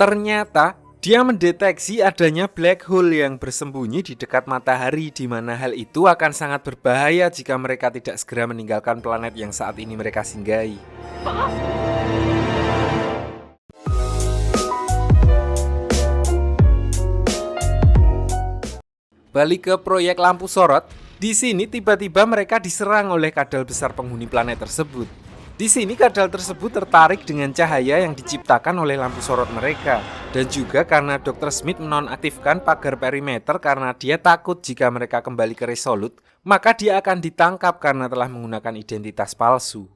Ternyata dia mendeteksi adanya black hole yang bersembunyi di dekat matahari, di mana hal itu akan sangat berbahaya jika mereka tidak segera meninggalkan planet yang saat ini mereka singgahi. Balik ke proyek lampu sorot, di sini tiba-tiba mereka diserang oleh kadal besar penghuni planet tersebut. Di sini kadal tersebut tertarik dengan cahaya yang diciptakan oleh lampu sorot mereka. Dan juga karena Dr. Smith menonaktifkan pagar perimeter karena dia takut jika mereka kembali ke Resolute, maka dia akan ditangkap karena telah menggunakan identitas palsu.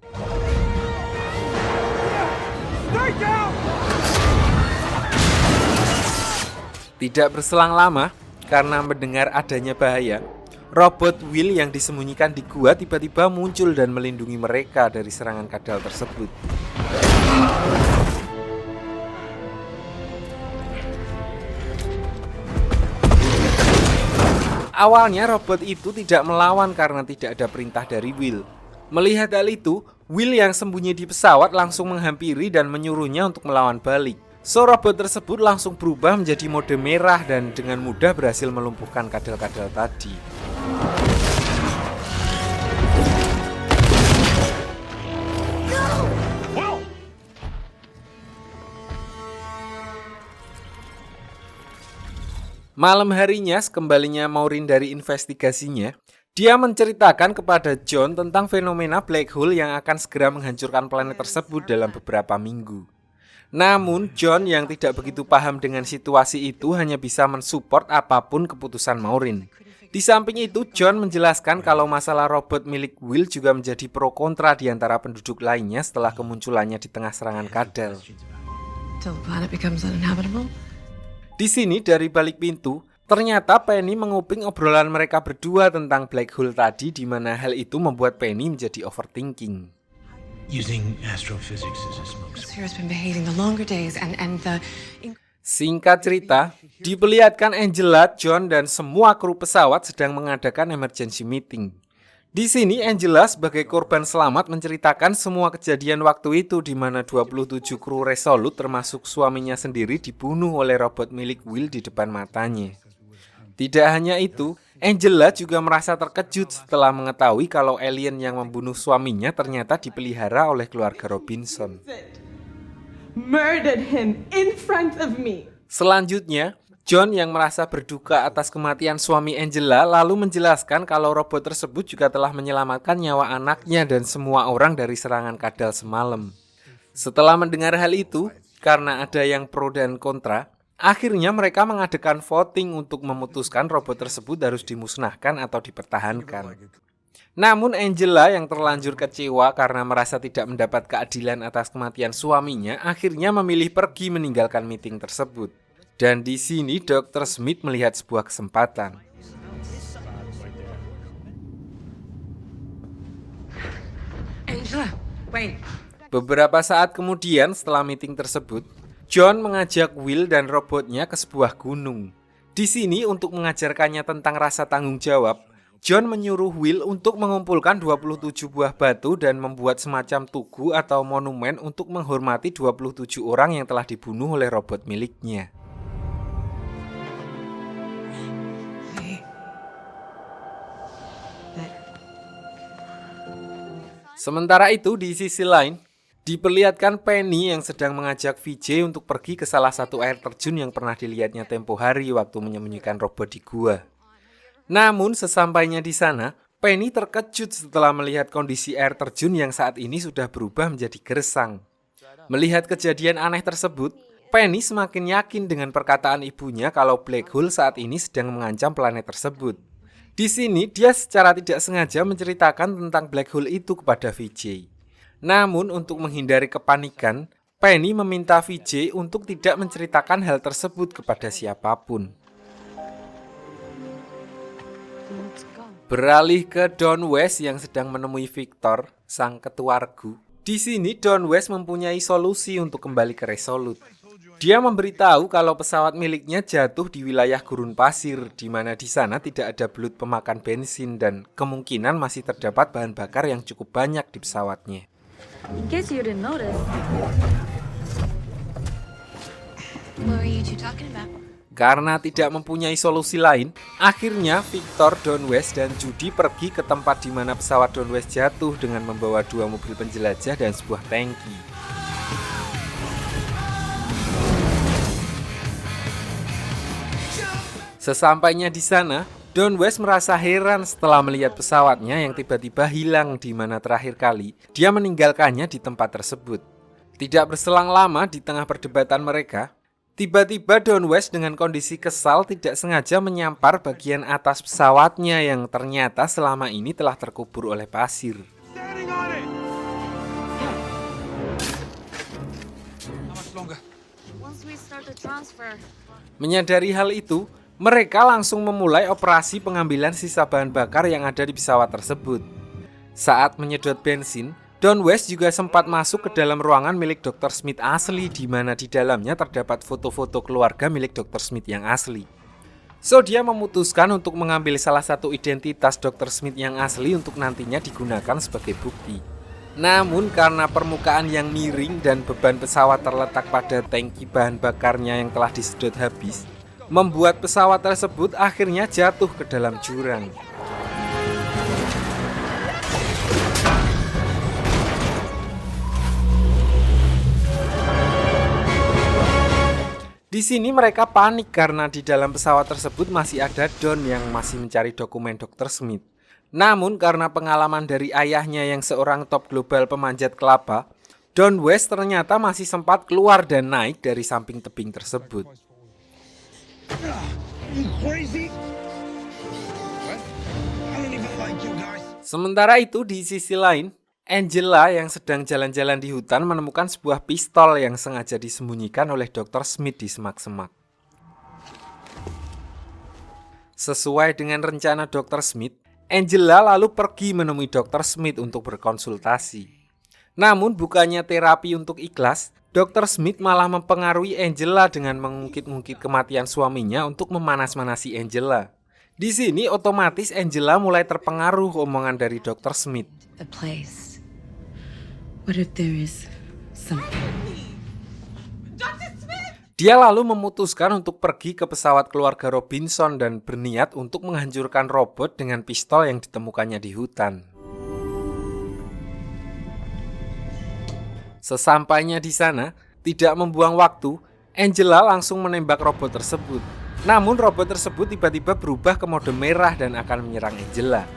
Tidak berselang lama, karena mendengar adanya bahaya, robot Will yang disembunyikan di gua tiba-tiba muncul dan melindungi mereka dari serangan kadal tersebut. Awalnya robot itu tidak melawan karena tidak ada perintah dari Will. Melihat hal itu, Will yang sembunyi di pesawat langsung menghampiri dan menyuruhnya untuk melawan balik. So robot tersebut langsung berubah menjadi mode merah dan dengan mudah berhasil melumpuhkan kadal-kadal tadi. Malam harinya, sekembalinya Maureen dari investigasinya, dia menceritakan kepada John tentang fenomena black hole yang akan segera menghancurkan planet tersebut dalam beberapa minggu. Namun, John yang tidak begitu paham dengan situasi itu hanya bisa mensupport apapun keputusan Maureen. Di samping itu, John menjelaskan kalau masalah robot milik Will juga menjadi pro kontra di antara penduduk lainnya setelah kemunculannya di tengah serangan kadal. Di sini dari balik pintu, ternyata Penny menguping obrolan mereka berdua tentang black hole tadi, di mana hal itu membuat Penny menjadi overthinking. Singkat cerita, diperlihatkan Angela, John, dan semua kru pesawat sedang mengadakan emergency meeting. Di sini Angela sebagai korban selamat menceritakan semua kejadian waktu itu di mana 27 kru Resolute termasuk suaminya sendiri dibunuh oleh robot milik Will di depan matanya. Tidak hanya itu, Angela juga merasa terkejut setelah mengetahui kalau alien yang membunuh suaminya ternyata dipelihara oleh keluarga Robinson. Selanjutnya, John yang merasa berduka atas kematian suami Angela lalu menjelaskan kalau robot tersebut juga telah menyelamatkan nyawa anaknya dan semua orang dari serangan kadal semalam. Setelah mendengar hal itu, karena ada yang pro dan kontra, akhirnya mereka mengadakan voting untuk memutuskan robot tersebut harus dimusnahkan atau dipertahankan. Namun Angela yang terlanjur kecewa karena merasa tidak mendapat keadilan atas kematian suaminya akhirnya memilih pergi meninggalkan meeting tersebut. Dan di sini Dr. Smith melihat sebuah kesempatan. Angela, wait. Beberapa saat kemudian setelah meeting tersebut, John mengajak Will dan robotnya ke sebuah gunung. Di sini untuk mengajarkannya tentang rasa tanggung jawab, John menyuruh Will untuk mengumpulkan 27 buah batu dan membuat semacam tugu atau monumen untuk menghormati 27 orang yang telah dibunuh oleh robot miliknya. Sementara itu di sisi lain, diperlihatkan Penny yang sedang mengajak Vijay untuk pergi ke salah satu air terjun yang pernah dilihatnya tempo hari waktu menyembunyikan robot di gua. Namun sesampainya di sana, Penny terkejut setelah melihat kondisi air terjun yang saat ini sudah berubah menjadi gersang. Melihat kejadian aneh tersebut, Penny semakin yakin dengan perkataan ibunya kalau black hole saat ini sedang mengancam planet tersebut. Di sini dia secara tidak sengaja menceritakan tentang black hole itu kepada Vijay. Namun untuk menghindari kepanikan, Penny meminta Vijay untuk tidak menceritakan hal tersebut kepada siapapun. Beralih ke Don West yang sedang menemui Victor, sang ketua regu. Di sini Don West mempunyai solusi untuk kembali ke Resolute. Dia memberitahu kalau pesawat miliknya jatuh di wilayah gurun pasir, di mana di sana tidak ada belut pemakan bensin dan kemungkinan masih terdapat bahan bakar yang cukup banyak di pesawatnya. What were you two talking about? Karena tidak mempunyai solusi lain, akhirnya Victor, Don West, dan Judy pergi ke tempat di mana pesawat Don West jatuh dengan membawa 2 mobil penjelajah dan sebuah tangki. Sesampainya di sana, Don West merasa heran setelah melihat pesawatnya yang tiba-tiba hilang di mana terakhir kali dia meninggalkannya di tempat tersebut. Tidak berselang lama di tengah perdebatan mereka, tiba-tiba Don West dengan kondisi kesal tidak sengaja menyampar bagian atas pesawatnya yang ternyata selama ini telah terkubur oleh pasir. Once we start the transfer. Menyadari hal itu, mereka langsung memulai operasi pengambilan sisa bahan bakar yang ada di pesawat tersebut. Saat menyedot bensin, Don West juga sempat masuk ke dalam ruangan milik Dr. Smith asli di mana di dalamnya terdapat foto-foto keluarga milik Dr. Smith yang asli. So, dia memutuskan untuk mengambil salah satu identitas Dr. Smith yang asli untuk nantinya digunakan sebagai bukti. Namun karena permukaan yang miring dan beban pesawat terletak pada tangki bahan bakarnya yang telah disedot habis, membuat pesawat tersebut akhirnya jatuh ke dalam jurang. Di sini mereka panik karena di dalam pesawat tersebut masih ada Don yang masih mencari dokumen Dr. Smith. Namun karena pengalaman dari ayahnya yang seorang top global pemanjat kelapa, Don West ternyata masih sempat keluar dan naik dari samping tebing tersebut. Sementara itu di sisi lain, Angela yang sedang jalan-jalan di hutan menemukan sebuah pistol yang sengaja disembunyikan oleh Dr. Smith di semak-semak. Sesuai dengan rencana Dr. Smith, Angela lalu pergi menemui Dr. Smith untuk berkonsultasi. Namun bukannya terapi untuk ikhlas, Dr. Smith malah mempengaruhi Angela dengan mengungkit-ungkit kematian suaminya untuk memanas-manasi Angela. Di sini otomatis Angela mulai terpengaruh omongan dari Dr. Smith. The place. What if there is something? Dia lalu memutuskan untuk pergi ke pesawat keluarga Robinson dan berniat untuk menghancurkan robot dengan pistol yang ditemukannya di hutan. Sesampainya di sana, tidak membuang waktu, Angela langsung menembak robot tersebut. Namun robot tersebut tiba-tiba berubah ke mode merah dan akan menyerang Angela.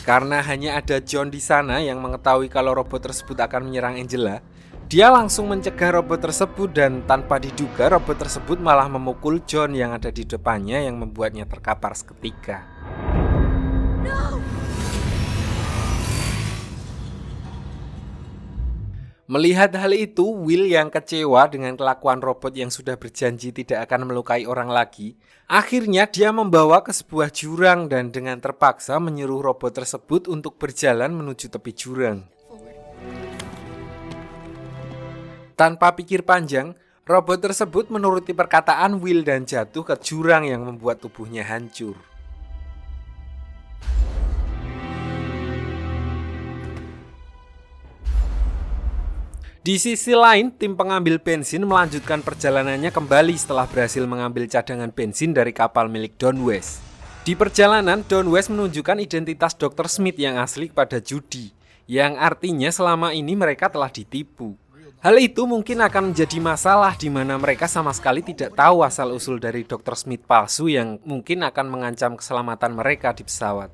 Karena hanya ada John di sana yang mengetahui kalau robot tersebut akan menyerang Angela, dia langsung mencegah robot tersebut dan tanpa diduga robot tersebut malah memukul John yang ada di depannya yang membuatnya terkapar seketika. Melihat hal itu, Will yang kecewa dengan kelakuan robot yang sudah berjanji tidak akan melukai orang lagi, akhirnya dia membawa ke sebuah jurang dan dengan terpaksa menyuruh robot tersebut untuk berjalan menuju tepi jurang. Tanpa pikir panjang, robot tersebut menuruti perkataan Will dan jatuh ke jurang yang membuat tubuhnya hancur. Di sisi lain, tim pengambil bensin melanjutkan perjalanannya kembali setelah berhasil mengambil cadangan bensin dari kapal milik Don West. Di perjalanan, Don West menunjukkan identitas Dr. Smith yang asli kepada Judy, yang artinya selama ini mereka telah ditipu. Hal itu mungkin akan menjadi masalah di mana mereka sama sekali tidak tahu asal-usul dari Dr. Smith palsu yang mungkin akan mengancam keselamatan mereka di pesawat.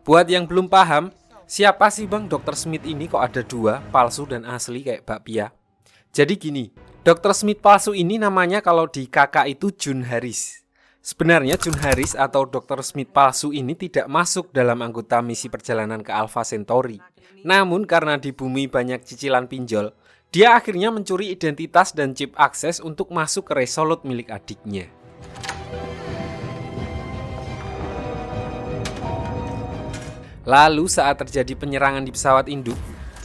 Buat yang belum paham, siapa sih bang Dr. Smith ini kok ada 2, palsu dan asli kayak bakpia? Jadi gini, Dr. Smith palsu ini namanya kalau di kakak itu June Harris. Sebenarnya June Harris atau Dr. Smith palsu ini tidak masuk dalam anggota misi perjalanan ke Alpha Centauri. Namun karena di bumi banyak cicilan pinjol, dia akhirnya mencuri identitas dan chip akses untuk masuk ke Resolute milik adiknya. Lalu saat terjadi penyerangan di pesawat induk,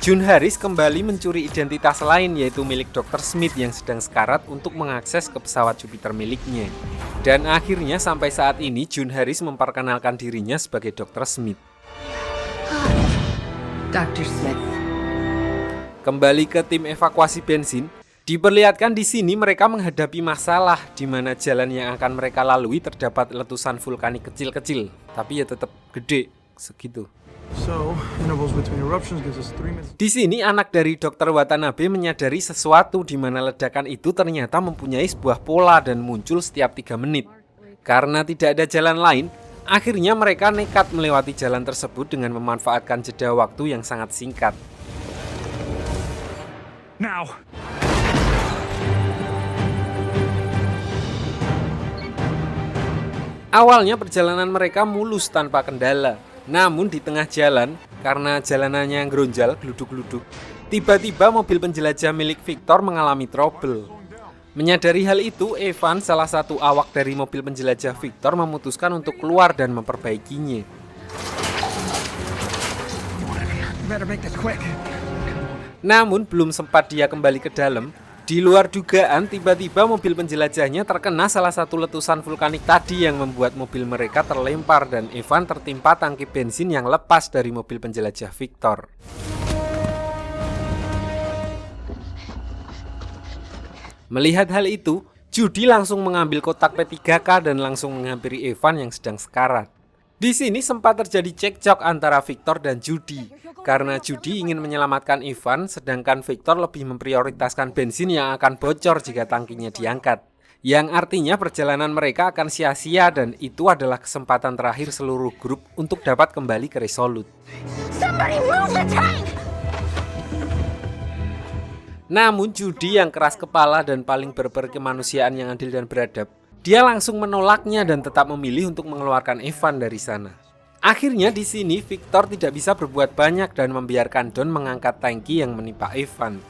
June Harris kembali mencuri identitas lain yaitu milik Dr. Smith yang sedang sekarat untuk mengakses ke pesawat Jupiter miliknya. Dan akhirnya sampai saat ini June Harris memperkenalkan dirinya sebagai Dr. Smith. Dr. Smith. Kembali ke tim evakuasi bensin, diperlihatkan di sini mereka menghadapi masalah di mana jalan yang akan mereka lalui terdapat letusan vulkanik kecil-kecil, tapi ya tetap gede segitu. So, intervals between eruptions gives us 3 minutes. Di sini anak dari Dr. Watanabe menyadari sesuatu di mana ledakan itu ternyata mempunyai sebuah pola dan muncul setiap 3 menit. Karena tidak ada jalan lain, akhirnya mereka nekat melewati jalan tersebut dengan memanfaatkan jeda waktu yang sangat singkat. Now! Awalnya perjalanan mereka mulus tanpa kendala. Namun di tengah jalan, karena jalanannya yang geronjal, geluduk-geluduk, tiba-tiba mobil penjelajah milik Victor mengalami trouble. Menyadari hal itu, Evan, salah satu awak dari mobil penjelajah Victor, memutuskan untuk keluar dan memperbaikinya. Better make this quick. Namun belum sempat dia kembali ke dalam, di luar dugaan tiba-tiba mobil penjelajahnya terkena salah satu letusan vulkanik tadi yang membuat mobil mereka terlempar dan Evan tertimpa tangki bensin yang lepas dari mobil penjelajah Victor. Melihat hal itu, Judy langsung mengambil kotak P3K dan langsung menghampiri Evan yang sedang sekarat. Di sini sempat terjadi cekcok antara Victor dan Judy, karena Judy ingin menyelamatkan Evan, sedangkan Victor lebih memprioritaskan bensin yang akan bocor jika tangkinya diangkat. Yang artinya perjalanan mereka akan sia-sia dan itu adalah kesempatan terakhir seluruh grup untuk dapat kembali ke Resolute. Somebody move the tank! Namun Judy yang keras kepala dan paling berperkemanusiaan yang adil dan beradab, dia langsung menolaknya dan tetap memilih untuk mengeluarkan Evan dari sana. Akhirnya di sini Victor tidak bisa berbuat banyak dan membiarkan Don mengangkat tangki yang menimpa Evan.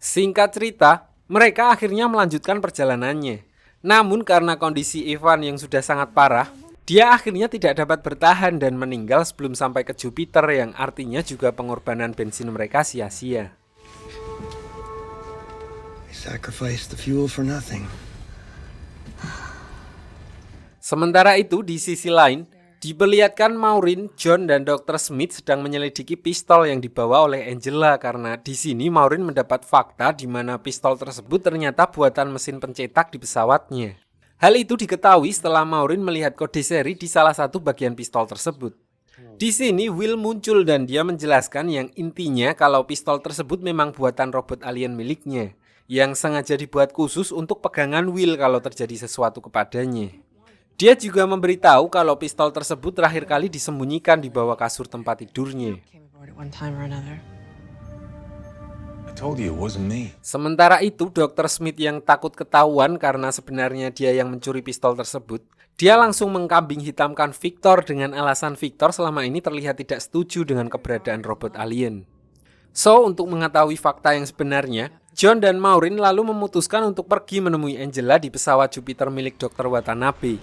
Singkat cerita, mereka akhirnya melanjutkan perjalanannya. Namun karena kondisi Evan yang sudah sangat parah, dia akhirnya tidak dapat bertahan dan meninggal sebelum sampai ke Jupiter, yang artinya juga pengorbanan bensin mereka sia-sia. Sacrifice the fuel for nothing. Sementara itu di sisi lain, diperlihatkan Maureen, John, dan Dr. Smith sedang menyelidiki pistol yang dibawa oleh Angela karena di sini Maureen mendapat fakta di mana pistol tersebut ternyata buatan mesin pencetak di pesawatnya. Hal itu diketahui setelah Maureen melihat kode seri di salah satu bagian pistol tersebut. Di sini Will muncul dan dia menjelaskan yang intinya kalau pistol tersebut memang buatan robot alien miliknya, yang sengaja dibuat khusus untuk pegangan Will kalau terjadi sesuatu kepadanya. Dia juga memberitahu kalau pistol tersebut terakhir kali disembunyikan di bawah kasur tempat tidurnya. Told you it wasn't me. Sementara itu, Dr. Smith yang takut ketahuan karena sebenarnya dia yang mencuri pistol tersebut, dia langsung mengkambing hitamkan Victor dengan alasan Victor selama ini terlihat tidak setuju dengan keberadaan robot alien. So, untuk mengetahui fakta yang sebenarnya, John dan Maureen lalu memutuskan untuk pergi menemui Angela di pesawat Jupiter milik Dr. Watanabe.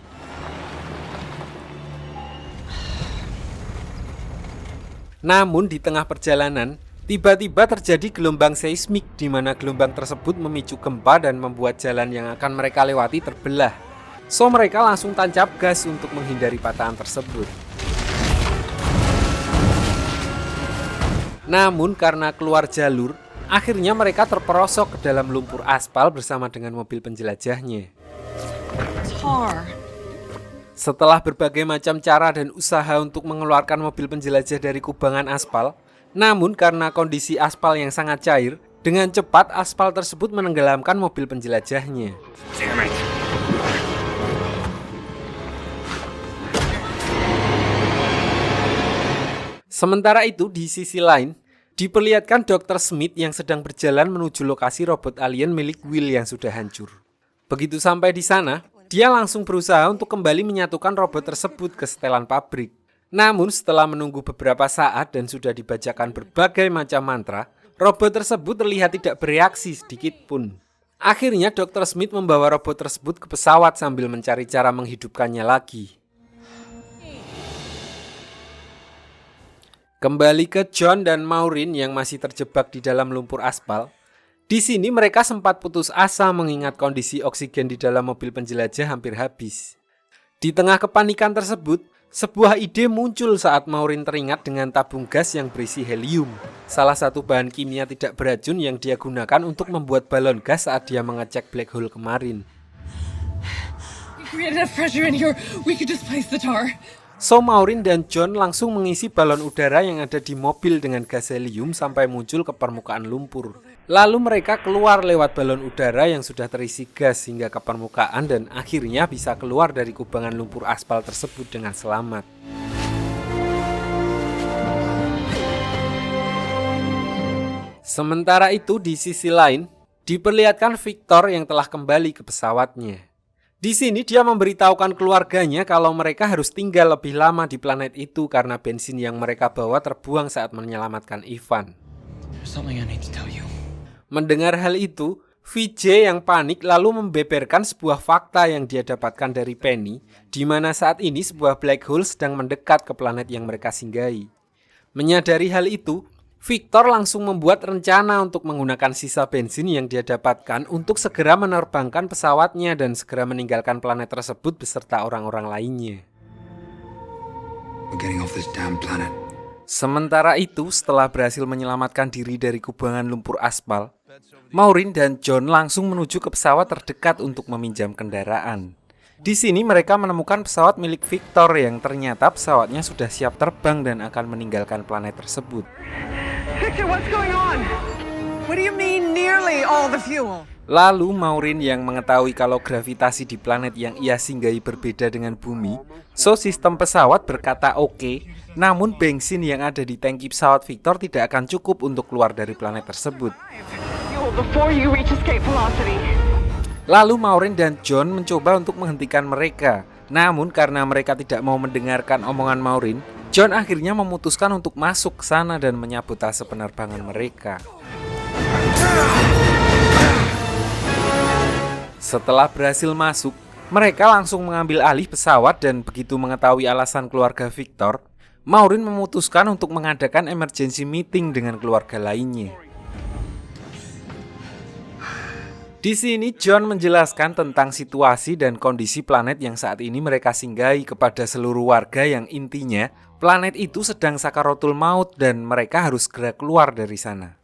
Namun di tengah perjalanan, tiba-tiba terjadi gelombang seismik di mana gelombang tersebut memicu gempa dan membuat jalan yang akan mereka lewati terbelah. So mereka langsung tancap gas untuk menghindari patahan tersebut. Namun karena keluar jalur, akhirnya mereka terperosok ke dalam lumpur aspal bersama dengan mobil penjelajahnya. Tar. Setelah berbagai macam cara dan usaha untuk mengeluarkan mobil penjelajah dari kubangan aspal, namun karena kondisi aspal yang sangat cair, dengan cepat aspal tersebut menenggelamkan mobil penjelajahnya. Sementara itu di sisi lain, diperlihatkan Dr. Smith yang sedang berjalan menuju lokasi robot alien milik Will yang sudah hancur. Begitu sampai di sana, dia langsung berusaha untuk kembali menyatukan robot tersebut ke setelan pabrik. Namun setelah menunggu beberapa saat dan sudah dibacakan berbagai macam mantra, robot tersebut terlihat tidak bereaksi sedikit pun. Akhirnya Dr. Smith membawa robot tersebut ke pesawat sambil mencari cara menghidupkannya lagi. Kembali ke John dan Maureen yang masih terjebak di dalam lumpur aspal. Di sini mereka sempat putus asa mengingat kondisi oksigen di dalam mobil penjelajah hampir habis. Di tengah kepanikan tersebut, sebuah ide muncul saat Maureen teringat dengan tabung gas yang berisi helium, salah satu bahan kimia tidak beracun yang dia gunakan untuk membuat balon gas saat dia mengecek black hole kemarin. If we had enough pressure in here, we could displace the tar. So Maureen dan John langsung mengisi balon udara yang ada di mobil dengan gas helium sampai muncul ke permukaan lumpur. Lalu mereka keluar lewat balon udara yang sudah terisi gas hingga ke permukaan dan akhirnya bisa keluar dari kubangan lumpur aspal tersebut dengan selamat. Sementara itu di sisi lain, diperlihatkan Victor yang telah kembali ke pesawatnya. Di sini dia memberitahukan keluarganya kalau mereka harus tinggal lebih lama di planet itu karena bensin yang mereka bawa terbuang saat menyelamatkan Ivan. There's something I need to tell you. Mendengar hal itu, VJ yang panik lalu membeberkan sebuah fakta yang dia dapatkan dari Penny, di mana saat ini sebuah black hole sedang mendekat ke planet yang mereka singgahi. Menyadari hal itu, Victor langsung membuat rencana untuk menggunakan sisa bensin yang dia dapatkan untuk segera menerbangkan pesawatnya dan segera meninggalkan planet tersebut beserta orang-orang lainnya. We're getting off this damn planet. Sementara itu, setelah berhasil menyelamatkan diri dari kubangan lumpur aspal, Maureen dan John langsung menuju ke pesawat terdekat untuk meminjam kendaraan. Di sini mereka menemukan pesawat milik Victor yang ternyata pesawatnya sudah siap terbang dan akan meninggalkan planet tersebut. Victor, what's going on? What do you mean nearly all the fuel? Lalu Maureen yang mengetahui kalau gravitasi di planet yang ia singgahi berbeda dengan bumi, so sistem pesawat berkata oke, namun bensin yang ada di tangki pesawat Victor tidak akan cukup untuk keluar dari planet tersebut. Fuel before you reach escape velocity. Lalu Maureen dan John mencoba untuk menghentikan mereka, namun karena mereka tidak mau mendengarkan omongan Maureen, John akhirnya memutuskan untuk masuk ke sana dan menyabotase penerbangan mereka. Setelah berhasil masuk, mereka langsung mengambil alih pesawat dan begitu mengetahui alasan keluarga Victor, Maureen memutuskan untuk mengadakan emergency meeting dengan keluarga lainnya. Di sini John menjelaskan tentang situasi dan kondisi planet yang saat ini mereka singgahi kepada seluruh warga yang intinya planet itu sedang sakaratul maut dan mereka harus segera keluar dari sana.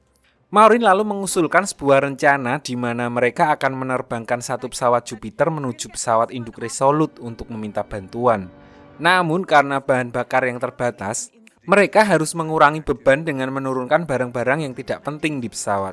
Maureen lalu mengusulkan sebuah rencana di mana mereka akan menerbangkan satu pesawat Jupiter menuju pesawat induk Resolute untuk meminta bantuan. Namun karena bahan bakar yang terbatas, mereka harus mengurangi beban dengan menurunkan barang-barang yang tidak penting di pesawat.